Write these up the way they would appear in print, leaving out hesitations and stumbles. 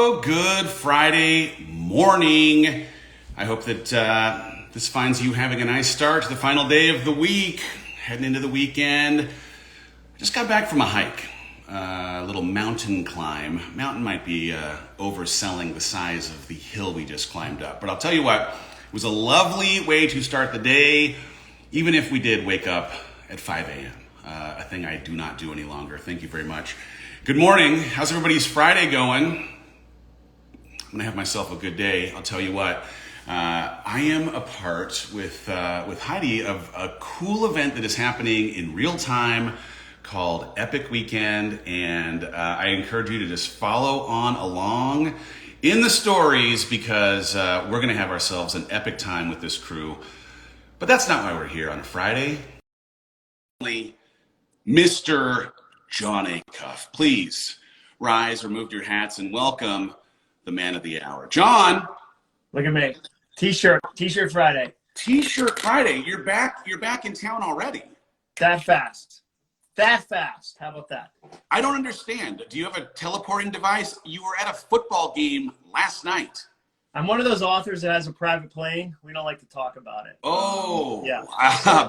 Hello, good Friday morning. I hope that this finds you having a nice start to the final day of the week, heading into the weekend. I just got back from a hike, a little mountain climb. Mountain might be overselling the size of the hill we just climbed up, but I'll tell you what, it was a lovely way to start the day, even if we did wake up at 5 a.m., a thing I do not do any longer. Thank you very much. Good morning. How's everybody's Friday going? I'm gonna have myself a good day. I'll tell you what. I am a part with Heidi of a cool event that is happening in real time called Epic Weekend, and I encourage you to just follow on along in the stories because we're gonna have ourselves an epic time with this crew. But that's not why we're here on a Friday. Mr. John Acuff, please rise, remove your hats, and welcome the man of the hour. John! Look at me. T-shirt Friday. T-shirt Friday. You're back in town already. That fast. How about that? I don't understand. Do you have a teleporting device? You were at a football game last night. I'm one of those authors that has a private plane. We don't like to talk about it. Oh, yeah.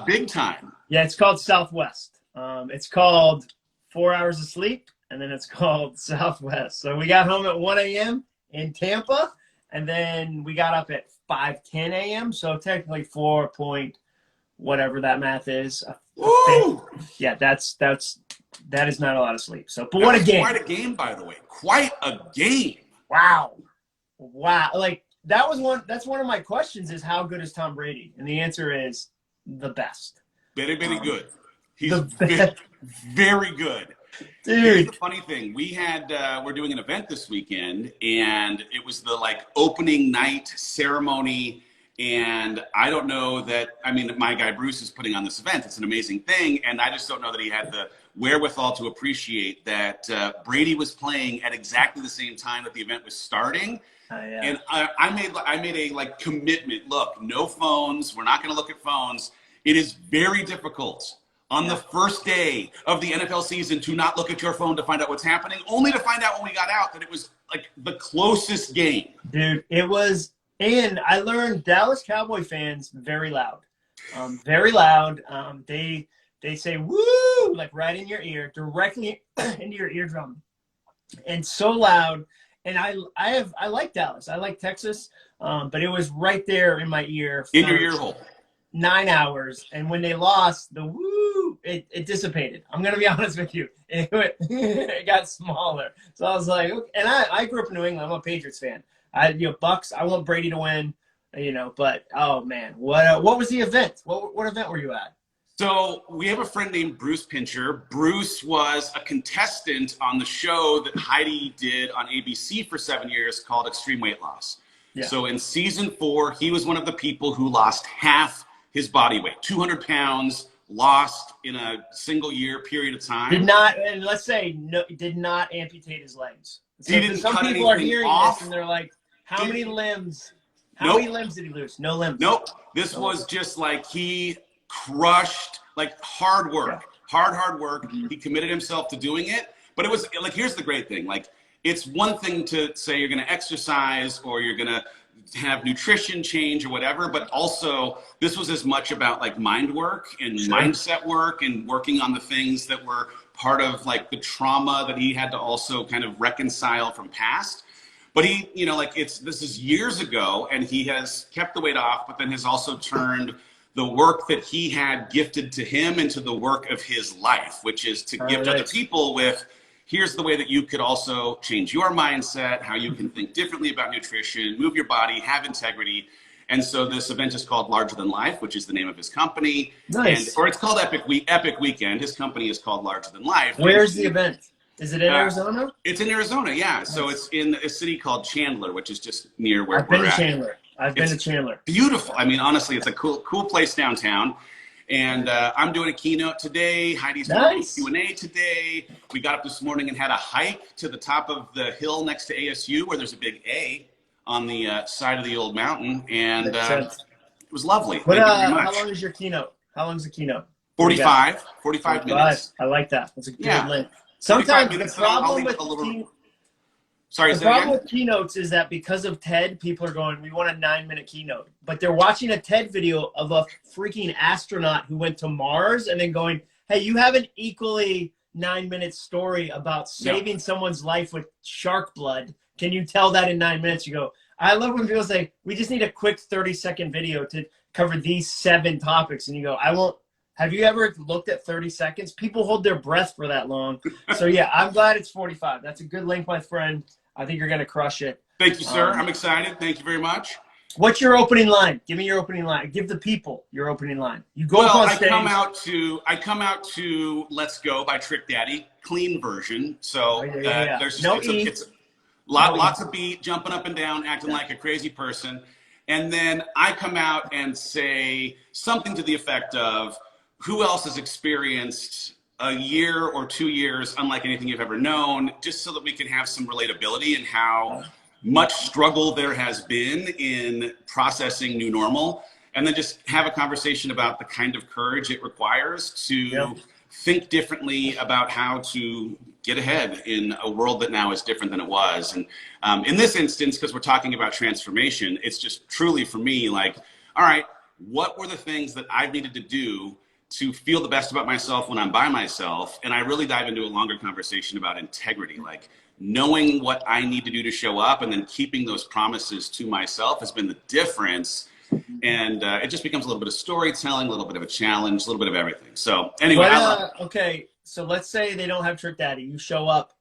Big time. Yeah, it's called Southwest. It's called 4 hours of sleep, and then it's called Southwest. So we got home at 1 a.m. in Tampa, and then we got up at 5:10 a.m. So technically 4 point whatever that math is. Woo! Yeah, that is not a lot of sleep. So, but what a game! Quite a game, by the way. Quite a game. Wow. Like that's one of my questions is how good is Tom Brady? And the answer is the best. Very good. He's very good. Dude. Here's the funny thing. We're doing an event this weekend, and it was the opening night ceremony. And I don't know my guy Bruce is putting on this event. It's an amazing thing. And I just don't know that he had the wherewithal to appreciate that Brady was playing at exactly the same time that the event was starting. Yeah. And I made a commitment. Look, no phones. We're not going to look at phones. It is very difficult on the first day of the NFL season to not look at your phone to find out what's happening, only to find out when we got out that it was the closest game. Dude, it was, and I learned Dallas Cowboy fans very loud. Very loud. They say, woo, right in your ear, directly into your eardrum. And so loud. And I like Dallas. I like Texas. But it was right there in my ear. In your ear hole. 9 hours. And when they lost, the woo, it dissipated. I'm going to be honest with you. It got smaller. So I was like, okay. And I grew up in New England. I'm a Patriots fan. Bucks, I want Brady to win, but oh man, what was the event? What event were you at? So we have a friend named Bruce Pincher. Bruce was a contestant on the show that Heidi did on ABC for 7 years called Extreme Weight Loss. Yeah. So in season 4, he was one of the people who lost half his body weight, 200 pounds lost in a single year period of time. Did not amputate his legs. So he didn't some cut people are hearing off. this and they're like, how many limbs? How many limbs did he lose? No limbs. Nope. This was just he crushed, hard work. Yeah. Hard work. Mm-hmm. He committed himself to doing it. But it was here's the great thing. It's one thing to say you're going to exercise or you're going to have nutrition change or whatever, but also this was as much about mind work and mindset work and working on the things that were part of the trauma that he had to also kind of reconcile from past. But he, this is years ago, and he has kept the weight off, but then has also turned the work that he had gifted to him into the work of his life, which is to gift other people with, here's the way that you could also change your mindset, how you can think differently about nutrition, move your body, have integrity. And so this event is called Larger Than Life, which is the name of his company. Nice. Or it's called Epic Weekend. His company is called Larger Than Life. Where's the event? Is it in Arizona? It's in Arizona, yeah. Nice. So it's in a city called Chandler, which is just near where I've been we're to at. Chandler. I've been to Chandler. Beautiful. Honestly, it's a cool place downtown. And I'm doing a keynote today. Heidi's doing a Q&A today. We got up this morning and had a hike to the top of the hill next to ASU where there's a big A on the side of the old mountain. And it was lovely. Thank you very much. How long is your keynote? How long is the keynote? 45 minutes. I like that. That's a good length. Sometimes the problem with Sorry, The say that problem again? with keynotes is that because of TED, people are going, we want a 9-minute keynote. But they're watching a TED video of a freaking astronaut who went to Mars and then going, hey, you have an equally 9-minute story about saving someone's life with shark blood. Can you tell that in 9 minutes? You go, I love when people say, we just need a quick 30-second video to cover these 7 topics. And you go, I won't. Have you ever looked at 30 seconds? People hold their breath for that long. So, yeah, I'm glad it's 45. That's a good link, my friend. I think you're going to crush it. Thank you, sir. I'm excited. Thank you very much. What's your opening line? Give me your opening line. Give the people your opening line. You go up on stage. I come out to Let's Go by Trick Daddy, clean version. So there's just it's lots of beat, jumping up and down, acting like a crazy person. And then I come out and say something to the effect of, who else has experienced a year or 2 years unlike anything you've ever known, just so that we can have some relatability in how much struggle there has been in processing new normal, and then just have a conversation about the kind of courage it requires to think differently about how to get ahead in a world that now is different than it was. And in this instance, because we're talking about transformation, it's just truly for me like, all right, what were the things that I've needed to do to feel the best about myself when I'm by myself? And I really dive into a longer conversation about integrity, like knowing what I need to do to show up and then keeping those promises to myself has been the difference. And it just becomes a little bit of storytelling, a little bit of a challenge, a little bit of everything. So anyway, okay, so let's say they don't have Trick Daddy. You show up,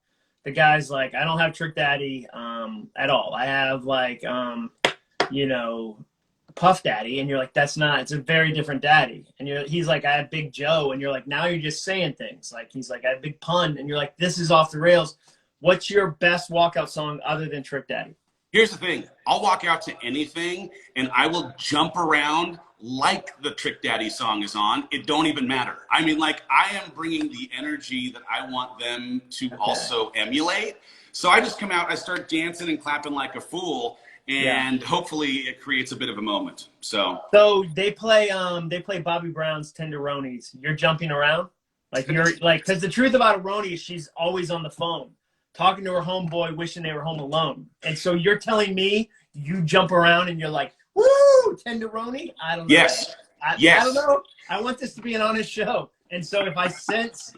the guy's like, I don't have Trick Daddy at all. I have like, Puff Daddy, and you're like, that's not, it's a very different daddy. And he's like, I have Big Joe, and you're like, now you're just saying things. Like, he's like, I have Big Pun, and you're like, this is off the rails. What's your best walkout song other than Trick Daddy? Here's the thing. I'll walk out to anything, and I will jump around like the Trick Daddy song is on. It don't even matter. I mean, like, I am bringing the energy that I want them to also emulate. So I just come out, I start dancing and clapping like a fool, and hopefully it creates a bit of a moment. So they play Bobby Brown's Tenderonis. You're jumping around, like you're like, because the truth about Aroni is she's always on the phone, talking to her homeboy, wishing they were home alone. And so you're telling me you jump around and you're like, woo, Tenderoni? I don't know. Yes. I don't know. I want this to be an honest show. And so if I sense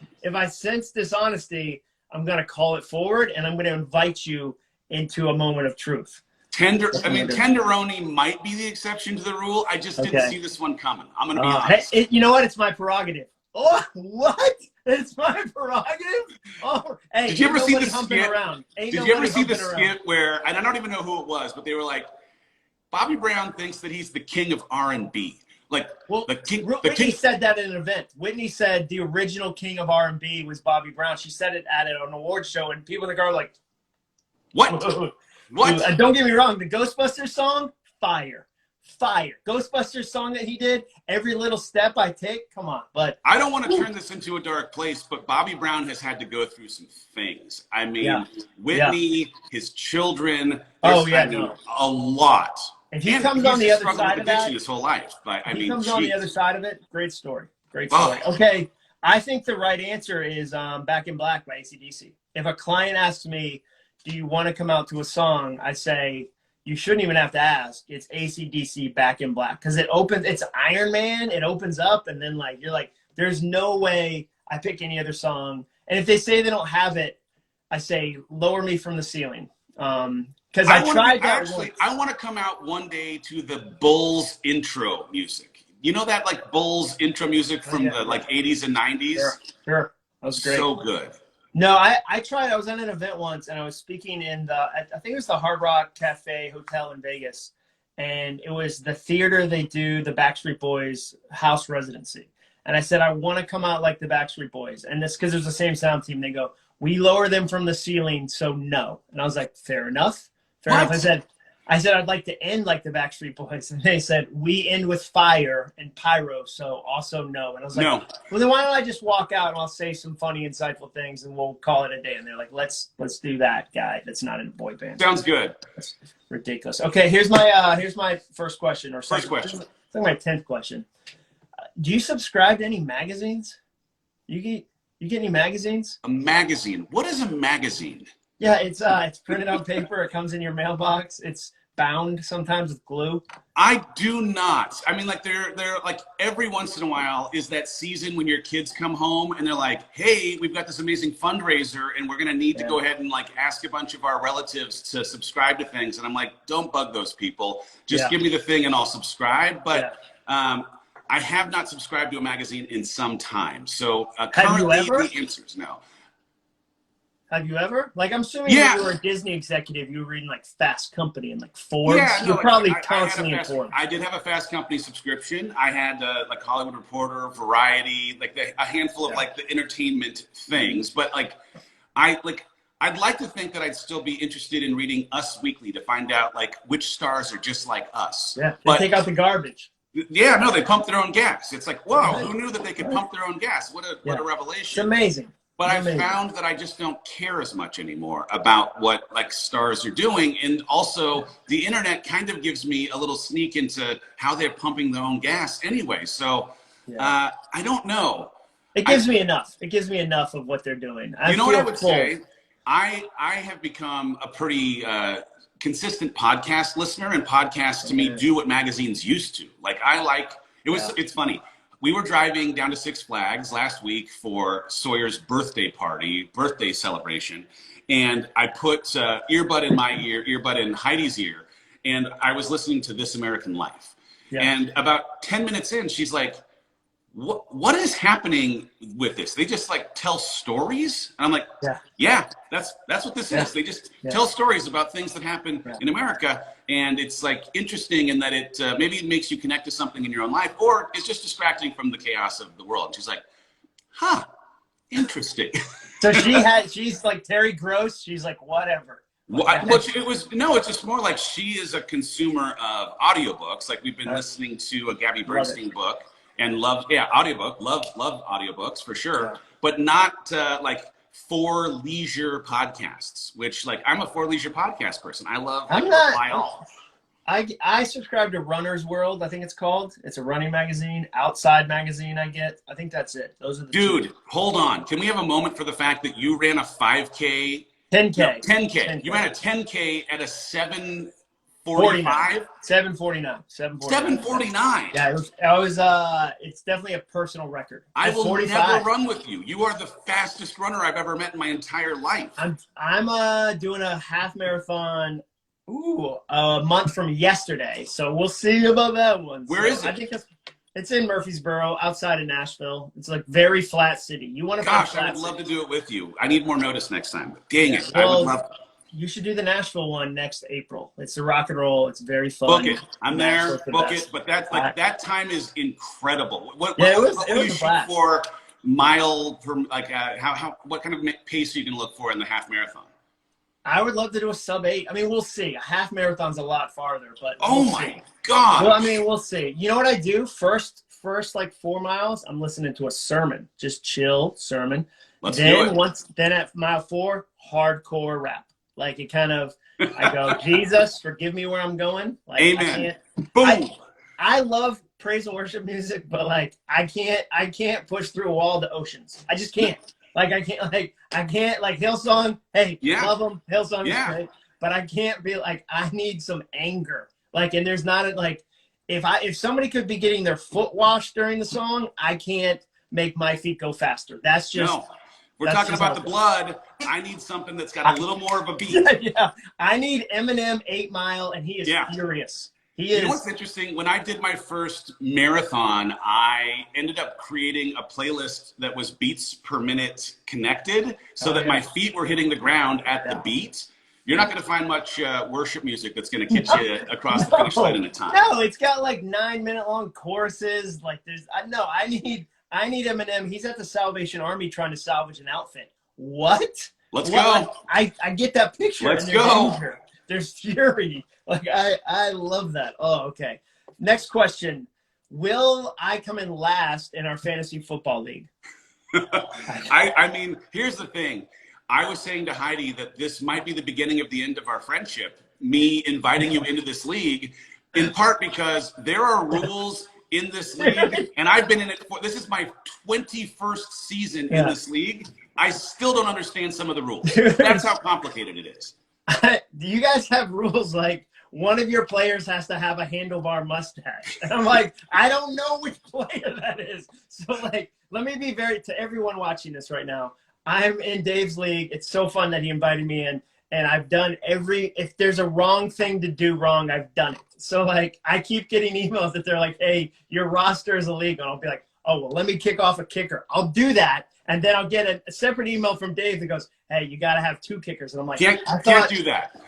dishonesty, I'm gonna call it forward, and I'm gonna invite you into a moment of truth. Tenderoni might be the exception to the rule. I just didn't see this one coming. I'm gonna be honest. You know what? It's my prerogative. Oh, what? It's my prerogative? Oh, hey, did you ever see the skit? Did you ever see the skit where, and I don't even know who it was, but they were like, Bobby Brown thinks that he's the king of R&B. Like, well, Whitney said that at an event. Whitney said the original king of R&B was Bobby Brown. She said it at an award show, and people in the car were like, what? What? Don't get me wrong. The Ghostbusters song, fire. Ghostbusters song that he did, Every Little Step I Take, come on. But I don't want to turn this into a dark place, but Bobby Brown has had to go through some things. I mean, Whitney, his children, a lot. If he comes on the other side of that, his whole life. But I mean, he comes on the other side of it. Great story. Okay, I think the right answer is Back in Black by AC/DC. If a client asks me, do you want to come out to a song? I say, you shouldn't even have to ask. It's AC/DC Back in Black. Because it's Iron Man. It opens up, and then like you're like, there's no way I pick any other song. And if they say they don't have it, I say, lower me from the ceiling. Because I tried that once. I want to come out one day to the Bulls intro music. You know that like Bulls intro music from the like 80s and 90s? Sure. That was great. So good. No, I tried. I was at an event once, and I was speaking in I think it was the Hard Rock Cafe Hotel in Vegas, and it was the theater they do the Backstreet Boys house residency. And I said, I want to come out like the Backstreet Boys, and this because there's the same sound team. They go, we lower them from the ceiling, so no. And I was like, fair enough. I said I'd like to end like the Backstreet Boys, and they said we end with fire and pyro, so also no. And I was like, no. Well, then why don't I just walk out and I'll say some funny, insightful things, and we'll call it a day. And they're like, let's do that, guy. That's not in a boy band. Sounds good. That's ridiculous. Okay, here's my first question or first question. It's like my 10th question. Do you subscribe to any magazines? You get any magazines? A magazine. What is a magazine? Yeah, it's printed on paper. It comes in your mailbox. It's bound sometimes with glue. I do not. I mean, like they're like every once in a while is that season when your kids come home and they're like, "Hey, we've got this amazing fundraiser, and we're gonna need to go ahead and like ask a bunch of our relatives to subscribe to things." And I'm like, "Don't bug those people. Just give me the thing and I'll subscribe." But I have not subscribed to a magazine in some time. So currently, the answer is no. Have you ever? Like, I'm assuming when you were a Disney executive, you were reading like Fast Company and like Forbes. Yeah, no, You're probably constantly informed. I did have a Fast Company subscription. I had like Hollywood Reporter, Variety, like a handful of like the entertainment things. But like, I'd like to think that I'd still be interested in reading Us Weekly to find out like which stars are just like us. Yeah, they take out the garbage. Yeah, no, they pump their own gas. It's like, whoa, who knew that they could pump their own gas? What a revelation. It's amazing. But I've found that I just don't care as much anymore about what like stars are doing. And also the internet kind of gives me a little sneak into how they're pumping their own gas anyway. So I don't know. It gives me enough. It gives me enough of what they're doing. You know what I would say? I have become a pretty consistent podcast listener, and podcasts to me do what magazines used to. Like it's funny. We were driving down to Six Flags last week for Sawyer's birthday celebration. And I put earbud in my ear, earbud in Heidi's ear. And I was listening to This American Life. Yeah. And about 10 minutes in, she's like, what is happening with this? They just like tell stories? And I'm like, yeah, that's what this is. They just tell stories about things that happen in America. And it's like interesting in that it maybe it makes you connect to something in your own life, or it's just distracting from the chaos of the world. And she's like, huh, interesting. So she's like Terry Gross. She's like, whatever. It's just more like she is a consumer of audiobooks. Like we've been listening to a Gabby Bernstein book. And love audiobooks for sure, but not like for leisure podcasts, which like I'm a for leisure podcast person. I love I subscribe to Runner's World, I think it's called. It's a running magazine, Outside magazine I get. I think that's it. Those are the two. Hold on. Can we have a moment for the fact that you ran a 5K? 10K. No, 10K. You ran a 10K at a 7:45? 7:49. 7:49. Yeah, it's definitely a personal record. I will never run with you. You are the fastest runner I've ever met in my entire life. I'm doing a half marathon a month from yesterday. So we'll see about that one. Where is it? I think it's in Murfreesboro, outside of Nashville. It's like very flat city. You want to Gosh, I would love to do it with you. I need more notice next time. Dang it. I would love to. You should do the Nashville one next April. It's a rock and roll. It's very fun. Book it. I'm there. Book it. But that's like that time is incredible. What it was you shoot for mile per like what kind of pace are you gonna look for in the half marathon? I would love to do a sub-8. I mean, we'll see. A half marathon's a lot farther, but my God. Well, I mean, we'll see. You know what I do? First like 4 miles, I'm listening to a sermon. Just chill sermon. Let's do it. Then at mile 4, hardcore rap. Like it kind of, I go, Jesus, forgive me where I'm going. Like, amen. Boom. I love praise and worship music, but like I can't push through all the oceans. I just can't. Like I can't like Hillsong. Hey, love them. Hillsong is great, but I can't be like, I need some anger. Like, and there's not like, if somebody could be getting their foot washed during the song, I can't make my feet go faster. That's just. No. We're talking about the blood. I need something that's got a little more of a beat. Yeah. I need Eminem 8 Mile, and he is furious. You know what's interesting? When I did my first marathon, I ended up creating a playlist that was beats per minute connected so that my feet were hitting the ground at the beat. You're not going to find much worship music that's going to get you across the finish line in a time. No, it's got like 9-minute long choruses. Like I need Eminem. He's at the Salvation Army trying to salvage an outfit. What? Let's go. I get that picture. Let's go. Danger. There's fury. Like I love that. Oh, okay. Next question. Will I come in last in our fantasy football league? I mean, here's the thing. I was saying to Heidi that this might be the beginning of the end of our friendship. Me inviting you into this league, in part because there are rules in this league, and I've been in it this is my 21st season in this league, I still don't understand some of the rules. Dude. That's how complicated it is. Do you guys have rules like one of your players has to have a handlebar mustache? And I'm like, I don't know which player that is. So like, let me be to everyone watching this right now. I'm in Dave's league. It's so fun that he invited me in. And I've done if there's a wrong thing to do wrong, I've done it. So like, I keep getting emails that they're like, hey, your roster is illegal. And I'll be like, oh, well, let me kick off a kicker. I'll do that. And then I'll get a separate email from Dave that goes, hey, you got to have 2 kickers. And I'm like, can't do that.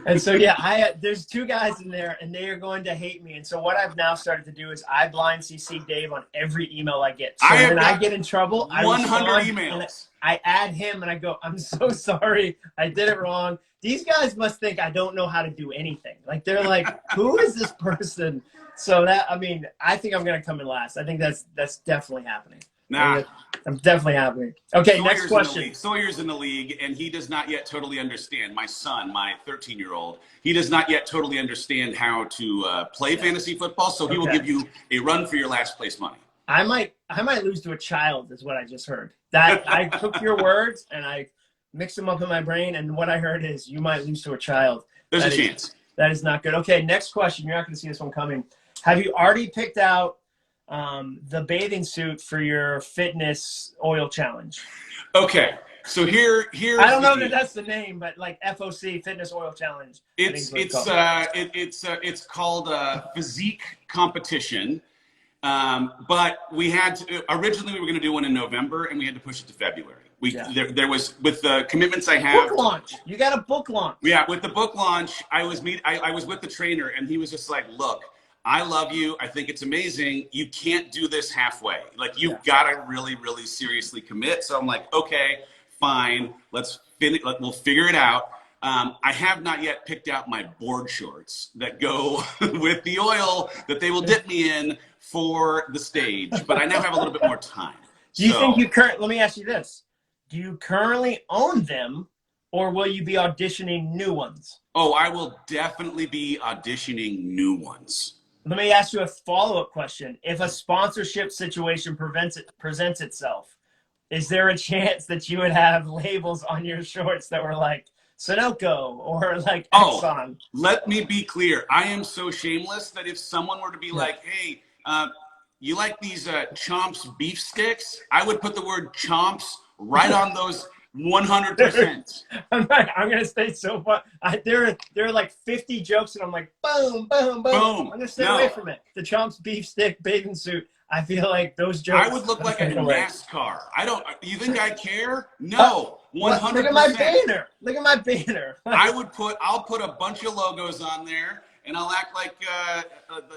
And so, yeah, there's 2 guys in there, and they are going to hate me. And so what I've now started to do is I blind CC Dave on every email I get. So when I get in trouble, 100 emails. I add him, and I go, I'm so sorry. I did it wrong. These guys must think I don't know how to do anything. Like, they're like, who is this person? So I think I'm going to come in last. I think that's definitely happening. Nah. I'm definitely happening. Okay, Sawyer's next question. Sawyer's in the league, and he does not yet totally understand. My son, my 13-year-old, he does not yet totally understand how to play fantasy football, so he will give you a run for your last place money. I might lose to a child is what I just heard. That I took your words and I mixed them up in my brain, and what I heard is you might lose to a child. There's a chance. That is not good. Okay, next question. You're not going to see this one coming. Have you already picked out the bathing suit for your fitness oil challenge? Okay, so here's I don't know that that's the name, but like FOC Fitness Oil Challenge. It's called physique competition. But we had to, originally we were going to do one in November, and we had to push it to February. There was, with the commitments I have. Book launch. You got a book launch. Yeah, with the book launch, I was with the trainer, and he was just like, look, I love you. I think it's amazing. You can't do this halfway. Like, you've got to really, really seriously commit. So I'm like, okay, fine. Let's finish. We'll figure it out. I have not yet picked out my board shorts that go with the oil that they will dip me in for the stage, but I now have a little bit more time. Do you think let me ask you this. Do you currently own them, or will you be auditioning new ones? Oh, I will definitely be auditioning new ones. Let me ask you a follow-up question. If a sponsorship situation presents itself, is there a chance that you would have labels on your shorts that were like Sunoco or like Exxon? Let me be clear. I am so shameless that if someone were to be like, hey, you like these Chomps beef sticks? I would put the word Chomps right on those 100%. I'm going to stay so far. There are like 50 jokes, and I'm like, boom, boom, boom. I'm going to stay away from it. The Chomps beef stick bathing suit. I feel like those jokes. I would look like a NASCAR. You think I care? No. 100%. Look at my banner. Look at my banner. I'll put a bunch of logos on there, and I'll act like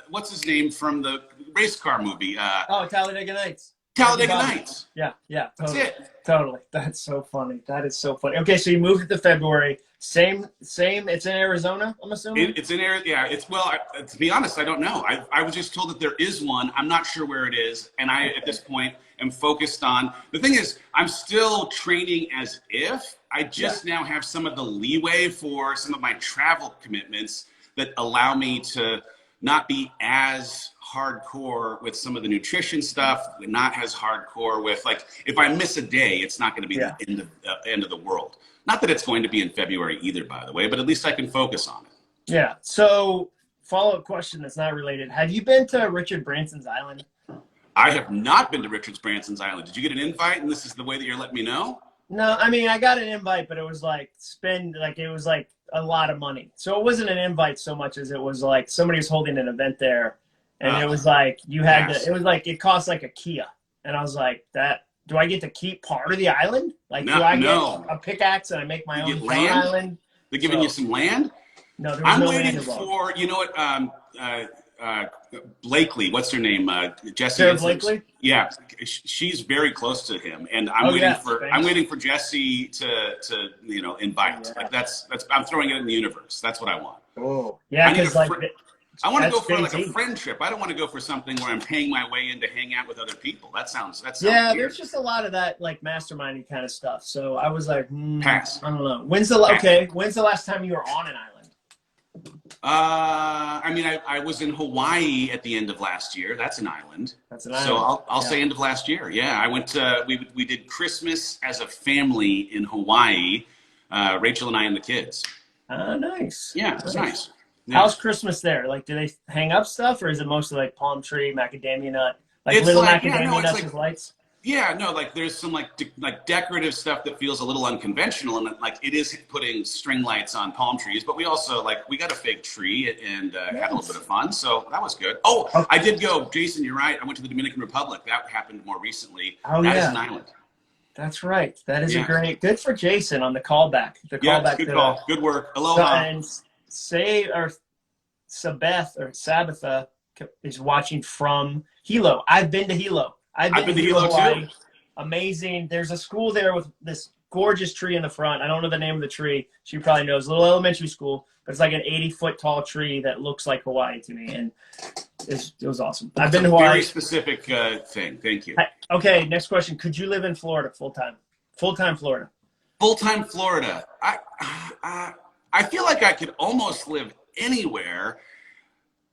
what's his name from the race car movie? Talladega Nights. Talladega Nights. Yeah, totally. That's it. Totally. That's so funny. That is so funny. Okay, so you moved it to February. Same. It's in Arizona, I'm assuming? It's in Arizona. Yeah, to be honest, I don't know. I was just told that there is one. I'm not sure where it is. And at this point, am focused on, the thing is, I'm still training as if. I just now have some of the leeway for some of my travel commitments that allow me to not be as hardcore with some of the nutrition stuff, not as hardcore with, like, if I miss a day, it's not going to be the end of the world. Not that it's going to be in February either, by the way, but at least I can focus on it. Yeah. So, follow-up question that's not related. Have you been to Richard Branson's island? I have not been to Richard Branson's island. Did you get an invite, and this is the way that you're letting me know? No, I mean, I got an invite, but it was like it was like a lot of money. So it wasn't an invite so much as it was like somebody was holding an event there, and it was like you had to. It was like it cost like a Kia, and I was like, do I get to keep part of the island? Like, do I get a pickaxe and I make my own island? They're giving you some land? No, there was no land involved. I'm waiting for, you know what, Blakely, what's her name? Jessie. Sarah Blakely? Yeah, she's very close to him, and I'm waiting for Jessie to invite. Yeah. Like I'm throwing it in the universe. That's what I want. Oh, yeah, because I want to go for like a friend trip. I don't want to go for something where I'm paying my way in to hang out with other people. That sounds weird. There's just a lot of that like masterminding kind of stuff. So I was like, pass. I don't know. When's the last time you were on an island? I mean, I was in Hawaii at the end of last year. That's an island. That's an So island. I'll Yeah. say end of last year. Yeah, I went to, we did Christmas as a family in Hawaii, Rachel and I and the kids. Oh, nice. Yeah, it was nice. Yeah. How's Christmas there? Like, do they hang up stuff, or is it mostly like palm tree, macadamia nut, like It's little like, yeah, no, macadamia it's nuts like, with lights? yeah, no, like there's some like decorative stuff that feels a little unconventional, and like it is putting string lights on palm trees. But we also we got a fake tree and had a little bit of fun, so that was good. Oh, I did go, Jason. You're right. I went to the Dominican Republic. That happened more recently. Oh, That is yeah. an island. That's right. That is a Yeah. great. Good for Jason on the callback. The Yeah, callback good to call. Good work. Aloha. and say or Sabeth or Sabitha is watching from Hilo. I've been to Hilo. I've been to Hilo Hawaii. too. Amazing. There's a school there with this gorgeous tree in the front. I don't know the name of the tree. She probably knows. A little elementary school, but it's like an 80-foot tall tree that looks like Hawaii to me, and it was awesome. I've been to Hawaii. Very specific thing. Thank you. Okay, next question. Could you live in Florida full time? Full time Florida. Full-time Florida. I feel like I could almost live anywhere,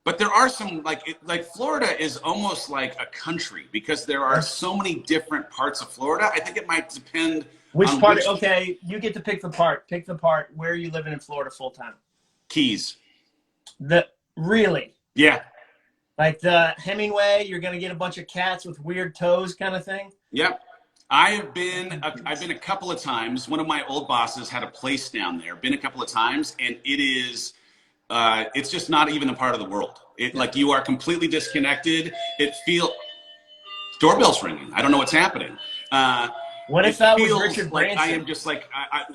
but there are some like Florida is almost like a country because there are so many different parts of Florida. I think it might depend Which on part? Okay, you get to pick the part. Pick the part. Where are you living in Florida full time? Keys. Really? Yeah. Like the Hemingway, you're gonna get a bunch of cats with weird toes, kind of thing. Yep. I've been a couple of times. One of my old bosses had a place down there. Been a couple of times, and it is, it's just not even a part of the world. Like you are completely disconnected. Doorbell's ringing. I don't know what's happening. What if that was Richard like Branson? I am just like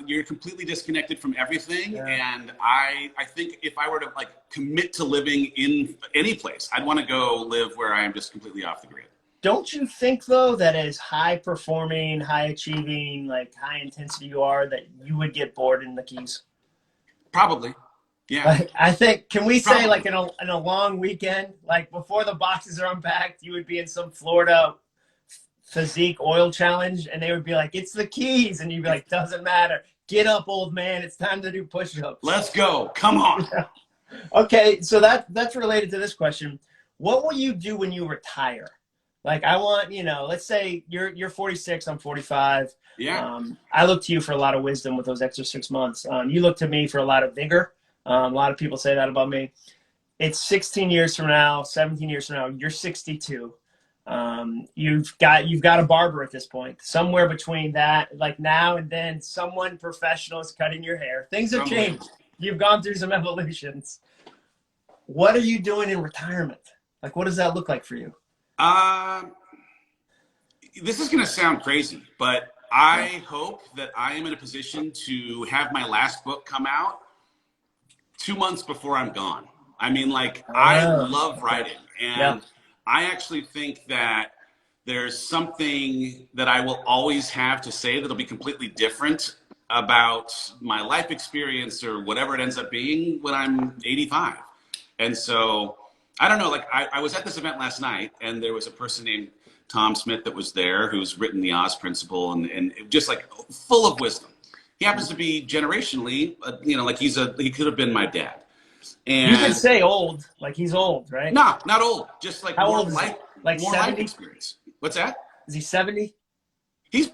you're completely disconnected from everything, Yeah. and I think if I were to commit to living in any place, I'd want to go live where I am just completely off the grid. Don't you think though that as high performing, high achieving, like high intensity you are, that you would get bored in the Keys? Probably, yeah. Like, I think. Can we say Probably. like in a long weekend, like before the boxes are unpacked, you would be in some Florida physique oil challenge, and they would be like, "It's the Keys," and you'd be like, "Doesn't matter. Get up, old man. It's time to do push-ups." Let's go. Come on. Okay, so that's related to this question. What will you do when you retire? Like, I want, let's say you're 46, I'm 45. Yeah. I look to you for a lot of wisdom with those extra 6 months. You look to me for a lot of vigor. A lot of people say that about me. It's 16 years from now, 17 years from now, you're 62. You've got a barber at this point. Somewhere between that, like now and then, someone professional is cutting your hair. Things have changed. You've gone through some evolutions. What are you doing in retirement? Like, what does that look like for you? This is going to sound crazy, but I hope that I am in a position to have my last book come out 2 months before I'm gone. I mean, I love writing, and I actually think that there's something that I will always have to say that'll be completely different about my life experience or whatever it ends up being when I'm 85. And so I don't know, I was at this event last night, and there was a person named Tom Smith that was there who's written the Oz Principle and just full of wisdom. He happens to be generationally, he could have been my dad. And you could say old, like he's old, right? No, not old. Just how more old is life, he? Like more 70? life experience. What's that? Is he 70?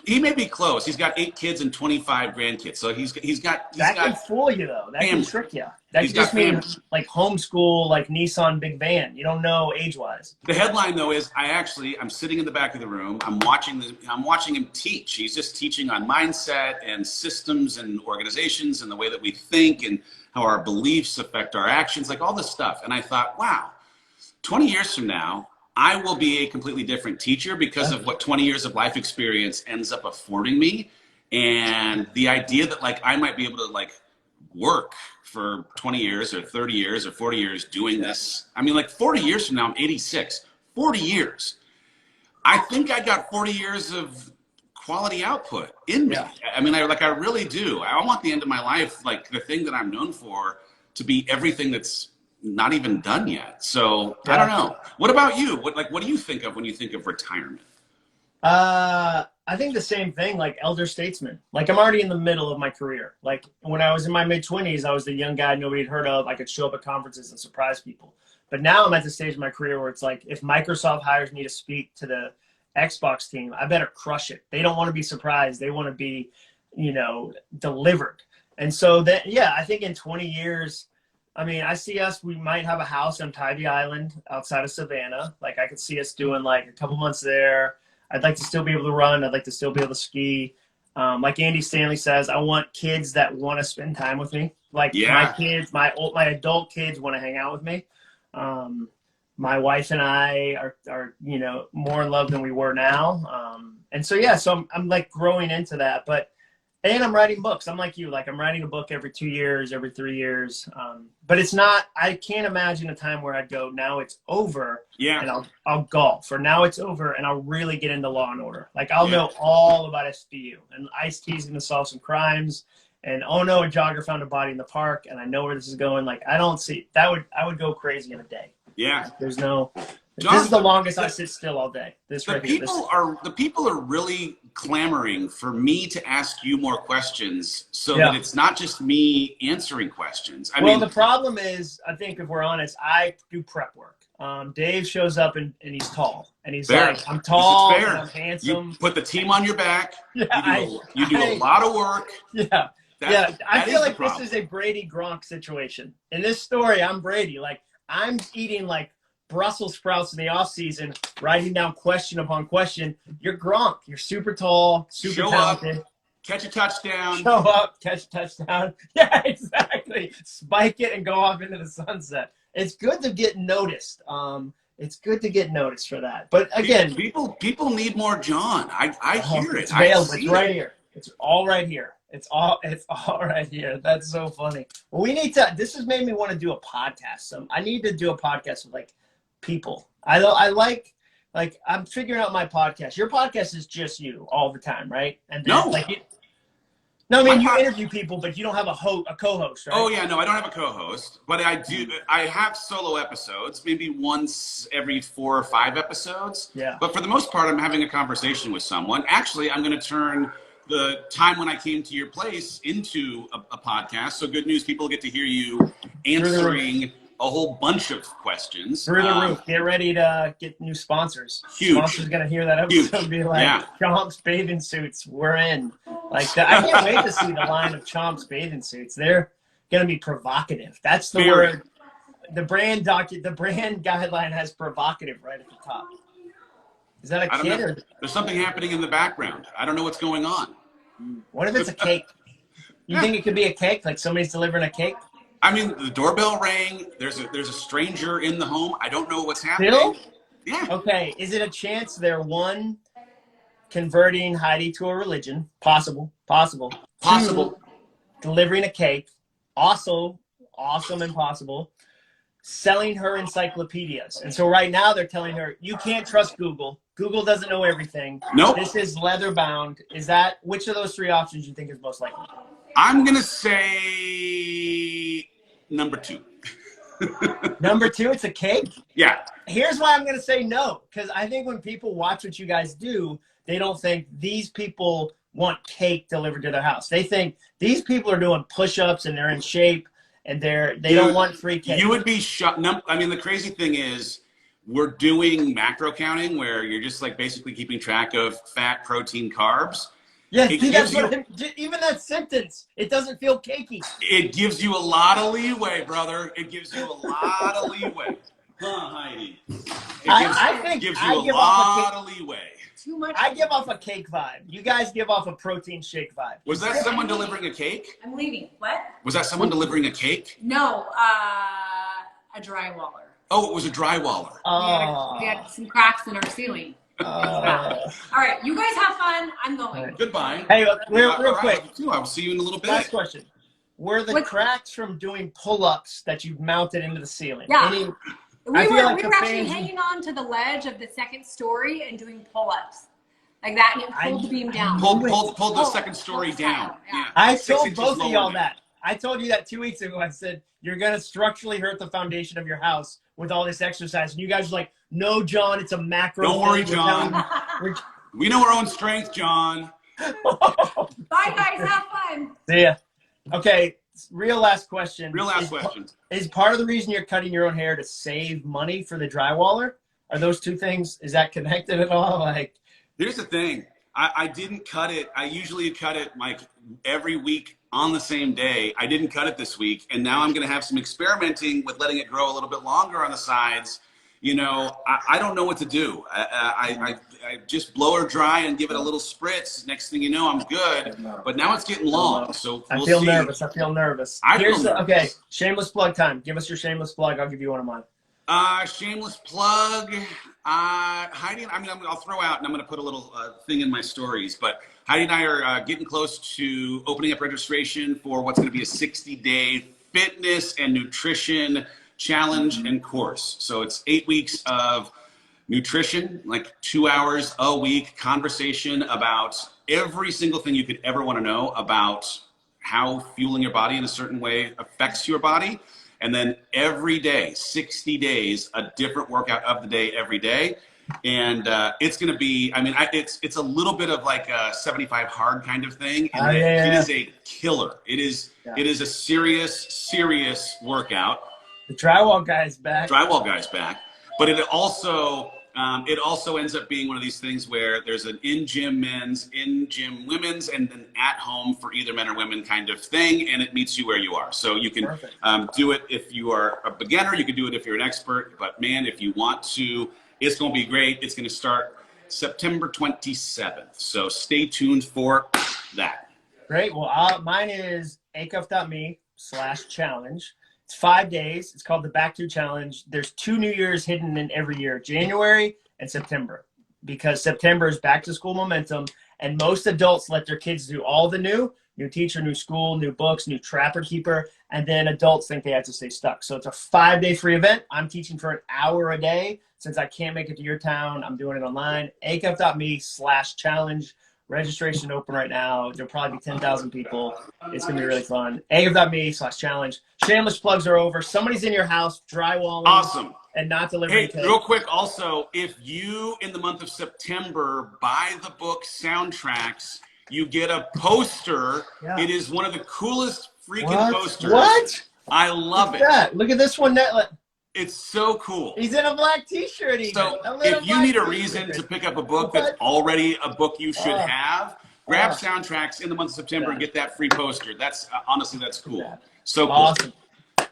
He may be close. He's got 8 kids and 25 grandkids. So he's got that can fool you though. That can trick you. That He's just got means like homeschool, like Nissan big van. You don't know age wise. The headline though is I'm sitting in the back of the room. I'm watching him teach. He's just teaching on mindset and systems and organizations and the way that we think and how our beliefs affect our actions, like all this stuff. And I thought, wow, 20 years from now, I will be a completely different teacher because of what 20 years of life experience ends up affording me. And the idea that I might be able to work for 20 years or 30 years or 40 years doing this. I mean, 40 years from now, I'm 86, 40 years. I think I got 40 years of quality output in me. Yeah. I mean, I really do. I want the end of my life, the thing that I'm known for, to be everything that's not even done yet. So I don't know. What about you? What do you think of when you think of retirement? I I think the same thing, like elder statesman. Like I'm already in the middle of my career. Like when I was in my mid-20s, I was the young guy nobody had heard of. I could show up at conferences and surprise people. But now I'm at the stage of my career where it's like, if Microsoft hires me to speak to the Xbox team, I better crush it. They don't want to be surprised. They want to be, delivered. And so that, yeah, I think in 20 years, I mean, I see us, we might have a house on Tybee Island outside of Savannah. Like I could see us doing like a couple months there. I'd like to still be able to run. I'd like to still be able to ski. Like Andy Stanley says, I want kids that want to spend time with me. Like my kids, my adult kids want to hang out with me. My wife and I are more in love than we were now. And so, yeah, so I'm like growing into that, and I'm writing books. I'm like you, like I'm writing a book every 2 years, every 3 years. But it's not, I can't imagine a time where I'd go, now it's over. Yeah. And I'll golf, or now it's over and I'll really get into Law and Order. Like I'll know all about SVU, and Ice-T's going to solve some crimes, and oh no, a jogger found a body in the park, and I know where this is going. Like I don't see that I would go crazy in a day. Yeah. Like, there's no, John, this is the longest I sit still all day. The people are really clamoring for me to ask you more questions, so that it's not just me answering questions. I mean, the problem is, I think if we're honest, I do prep work. Dave shows up and he's tall, and he's like, I'm tall, and I'm handsome. You put the team on your back. Yeah, you do a lot of work. Yeah. I feel like this is a Brady Gronk situation. In this story, I'm Brady. Like I'm eating like Brussels sprouts in the off season, writing down question upon question. You're Gronk. You're super tall, super talented. Up, catch a touchdown. Show up, catch a touchdown. Yeah, exactly. Spike it and go off into the sunset. It's good to get noticed. It's good to get noticed for that. But again, people need more John. I hear it. It's right here. It's all right here. It's all right here. That's so funny. Well, we need to. This has made me want to do a podcast. So I need to do a podcast with like people. I like I'm figuring out my podcast. Your podcast is just you all the time, right? And then, you interview people, but you don't have a co-host, right? Oh yeah, no, I don't have a co-host, but I do. I have solo episodes, maybe once every 4 or 5 episodes. Yeah. But for the most part, I'm having a conversation with someone. Actually, I'm going to turn the time when I came to your place into a podcast. So good news, people get to hear you answering a whole bunch of questions. Through the roof. Get ready to get new sponsors. Huge. Sponsors going to hear that episode and be like, Chomp's bathing suits, we're in. Like, I can't wait to see the line of Chomp's bathing suits. They're going to be provocative. That's the word. The brand guideline has provocative right at the top. Is that a kid? Or? There's something happening in the background. I don't know what's going on. What if it's a cake? You think it could be a cake? Like somebody's delivering a cake? I mean, the doorbell rang. There's a stranger in the home. I don't know what's happening. Bill? Yeah. Okay. Is it a chance they're converting Heidi to a religion? Possible. Two, delivering a cake. Also, awesome and possible. Selling her encyclopedias. And so right now they're telling her, you can't trust Google. Google doesn't know everything. Nope. This is leather bound. Which of those 3 options you think is most likely? I'm going to say number 2. Number 2, it's a cake? Yeah. Here's why I'm going to say no. Because I think when people watch what you guys do, they don't think these people want cake delivered to their house. They think these people are doing push-ups and they're in shape and they don't want free cake. You would be shocked. I mean, the crazy thing is we're doing macro counting where you're just like basically keeping track of fat, protein, carbs. Yeah, even that sentence, it doesn't feel cakey. It gives you a lot of leeway, brother. It gives you a lot of leeway. Huh, Heidi? It gives you a lot of leeway. Too much. I give off a cake vibe. You guys give off a protein shake vibe. Was that someone delivering a cake? I'm leaving. What? Was that someone delivering a cake? No, a drywaller. Oh, it was a drywaller. We had some cracks in our ceiling. All right, you guys have fun. I'm going. Right. Goodbye. Hey, real quick. I will see you in a little bit. Last question. Were the cracks from doing pull-ups that you've mounted into the ceiling? Yeah. We were actually hanging on to the ledge of the second story and doing pull-ups. Like that, and it pulled the beam down. Pulled the second story down. Yeah. I told both of y'all that. I told you that 2 weeks ago. I said, you're going to structurally hurt the foundation of your house with all this exercise. And you guys were like, no, John, it's a macro. Don't worry, John. We know our own strength, John. Bye, guys. Have fun. See ya. Okay, real last question. Real last question. Is part of the reason you're cutting your own hair to save money for the drywaller? Are those two things, is that connected at all? Like, here's the thing. I didn't cut it. I usually cut it like every week on the same day. I didn't cut it this week. And now I'm going to have some experimenting with letting it grow a little bit longer on the sides. You know, I don't know what to do. I just blow her dry and give it a little spritz. Next thing you know, I'm good. But now it's getting long, so we'll see. Nervous. I feel nervous. Okay, shameless plug time. Give us your shameless plug. I'll give you one of mine. Shameless plug. Heidi, I'll throw out, and I'm going to put a little thing in my stories. But Heidi and I are getting close to opening up registration for what's going to be a 60-day fitness and nutrition challenge and course. So it's 8 weeks of nutrition, like 2 hours a week, conversation about every single thing you could ever want to know about how fueling your body in a certain way affects your body. And then every day, 60 days, a different workout of the day every day. And it's going to be, it's a little bit of like a 75 hard kind of thing. And it is a killer. It is a serious workout. The drywall guy's back. But it also ends up being one of these things where there's an in-gym men's, in-gym women's, and then at home for either men or women kind of thing, and it meets you where you are. So you can do it if you are a beginner, you can do it if you're an expert, but man, if you want to, it's going to be great. It's going to start September 27th. So stay tuned for that. Great. Well, mine is acuff.me/challenge. It's 5 days. It's called the Back to Challenge. There's 2 New Year's hidden in every year, January and September, because September is back to school momentum, and most adults let their kids do all the new teacher, new school, new books, new trapper keeper, and then adults think they have to stay stuck. So it's a 5-day free event. I'm teaching for an hour a day. Since I can't make it to your town, I'm doing it online. acuff.me/challenge. Registration open right now. There'll probably be 10,000 people. It's going to be really fun. acuff.me/challenge. Shameless plugs are over. Somebody's in your house drywalling. Awesome. And not delivering. Hey, real quick also, if you, in the month of September, buy the book Soundtracks, you get a poster. Yeah. It is one of the coolest freaking posters. What? I love it. Look at this one. It's so cool. He's in a black t-shirt even. So if you need a reason to pick up a book that's already a book you should have, grab Soundtracks in the month of September and get that free poster. That's honestly, that's cool. So cool. Awesome.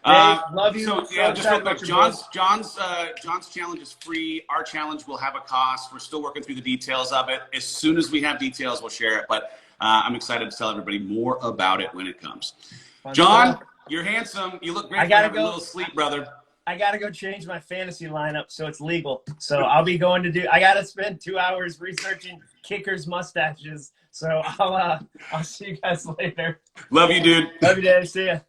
Dave, love you. So yeah, just real quick, John's challenge is free. Our challenge will have a cost. We're still working through the details of it. As soon as we have details, we'll share it. But I'm excited to tell everybody more about it when it comes. John, you're handsome. You look great. I gotta go. A little sleep, brother. I got to go change my fantasy lineup so it's legal. So I'll be going to I got to spend 2 hours researching kickers' mustaches. So I'll see you guys later. Love you, dude. Love you, Dave. See ya.